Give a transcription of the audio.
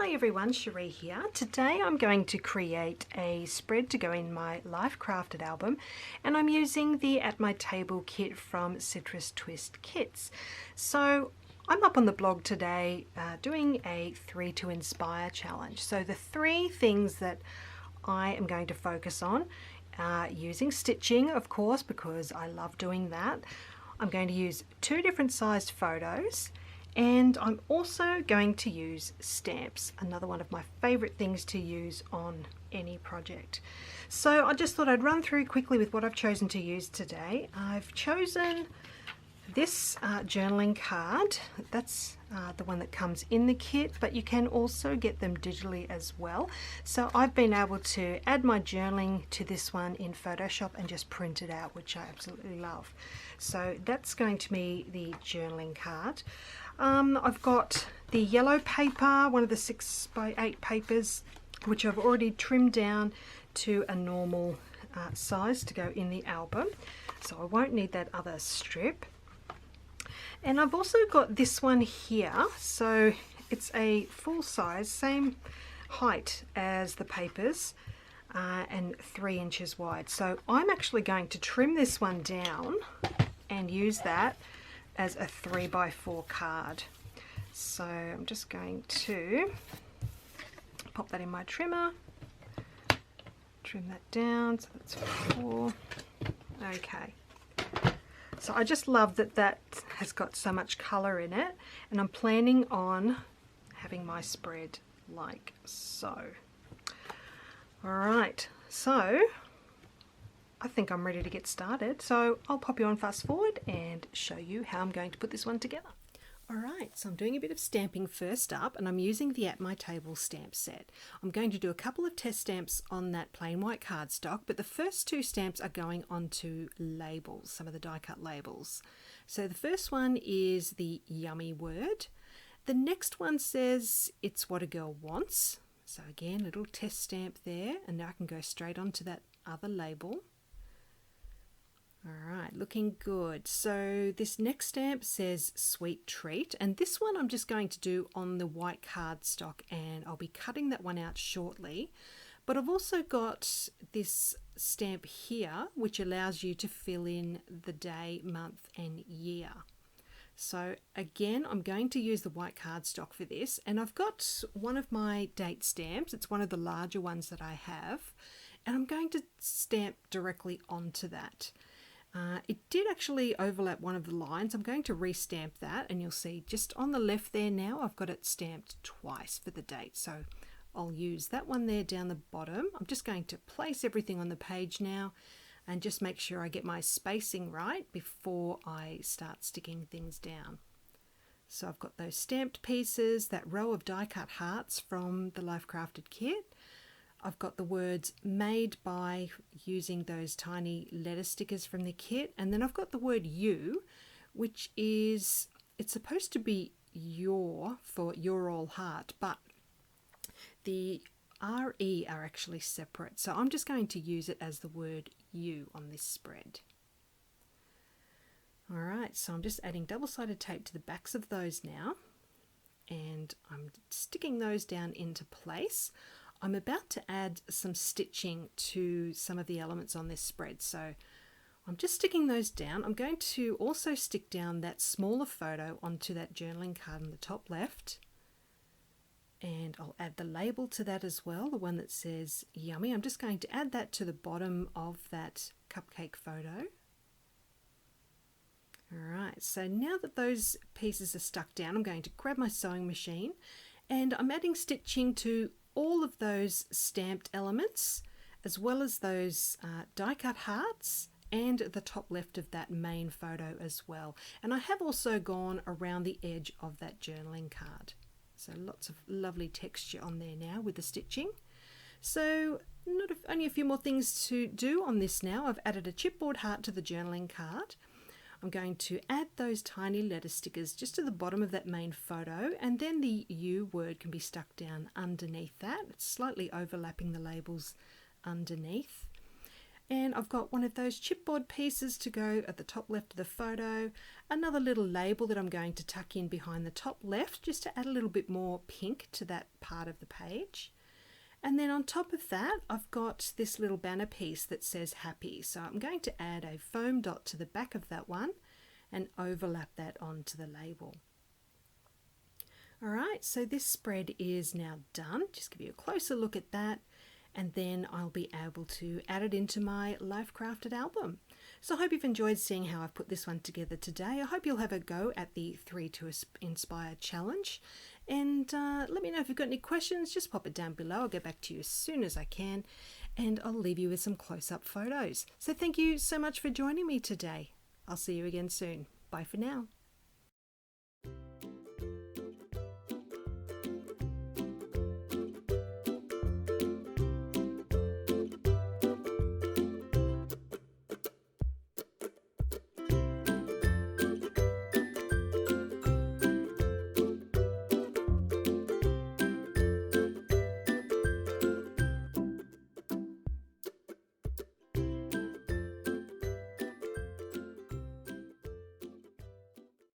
Hi everyone, Sheree here. Today I'm going to create a spread to go in my Life Crafted album, and I'm using the At My Table kit from Citrus Twist Kits. So I'm up on the blog today doing a 3 to Inspire challenge. So the three things that I am going to focus on, using stitching of course because I love doing that. I'm going to use 2 different sized photos, and I'm also going to use stamps, another one of my favorite things to use on any project. So I just thought I'd run through quickly with what I've chosen to use today. I've chosen this journaling card. That's the one that comes in the kit, but you can also get them digitally as well. So I've been able to add my journaling to this one in Photoshop and just print it out, which I absolutely love. So that's going to be the journaling card. I've got the yellow paper, one of the 6x8 papers, which I've already trimmed down to a normal size to go in the album. So I won't need that other strip. And I've also got this one here, so it's a full size, same height as the papers, and 3 inches wide. So I'm actually going to trim this one down and use that as a 3x4 card. So I'm just going to pop that in my trimmer, trim that down, so that's 4. Okay. So I just love that that has got so much colour in it, and I'm planning on having my spread like so. Alright, so I think I'm ready to get started. So I'll pop you on fast forward and show you how I'm going to put this one together. Alright, so I'm doing a bit of stamping first up, and I'm using the At My Table stamp set. I'm going to do a couple of test stamps on that plain white cardstock, but the first 2 stamps are going onto labels, some of the die cut labels. So the first one is the yummy word. The next one says it's what a girl wants. So again, a little test stamp there, and now I can go straight onto that other label. Alright, looking good. So this next stamp says sweet treat, and this one I'm just going to do on the white cardstock, and I'll be cutting that one out shortly. But I've also got this stamp here which allows you to fill in the day, month and year. So again, I'm going to use the white cardstock for this, and I've got one of my date stamps. It's one of the larger ones that I have, and I'm going to stamp directly onto that. It did actually overlap one of the lines. I'm going to restamp that, and you'll see just on the left there now I've got it stamped twice for the date. So I'll use that one there down the bottom. I'm just going to place everything on the page now and just make sure I get my spacing right before I start sticking things down. So I've got those stamped pieces, that row of die cut hearts from the Life Crafted kit. I've got the words made by using those tiny letter stickers from the kit, and then I've got the word you, which is, it's supposed to be your for your all heart, but the RE are actually separate, so I'm just going to use it as the word you on this spread. Alright, so I'm just adding double-sided tape to the backs of those now, and I'm sticking those down into place. I'm about to add some stitching to some of the elements on this spread, so I'm just sticking those down. I'm going to also stick down that smaller photo onto that journaling card on the top left, and I'll add the label to that as well, the one that says yummy. I'm just going to add that to the bottom of that cupcake photo. Alright, so now that those pieces are stuck down, I'm going to grab my sewing machine, and I'm adding stitching to all of those stamped elements, as well as those die cut hearts and the top left of that main photo as well. And I have also gone around the edge of that journaling card. So lots of lovely texture on there now with the stitching. So only a few more things to do on this now. I've added a chipboard heart to the journaling card. I'm going to add those tiny letter stickers just to the bottom of that main photo, and then the U word can be stuck down underneath that. It's slightly overlapping the labels underneath. And I've got one of those chipboard pieces to go at the top left of the photo, another little label that I'm going to tuck in behind the top left just to add a little bit more pink to that part of the page. And then on top of that, I've got this little banner piece that says happy. So I'm going to add a foam dot to the back of that one and overlap that onto the label. All right, so this spread is now done. Just give you a closer look at that, and then I'll be able to add it into my Life Crafted album. So I hope you've enjoyed seeing how I've put this one together today. I hope you'll have a go at the 3 to Inspire challenge. And let me know if you've got any questions. Just pop it down below. I'll get back to you as soon as I can. And I'll leave you with some close-up photos. So thank you so much for joining me today. I'll see you again soon. Bye for now.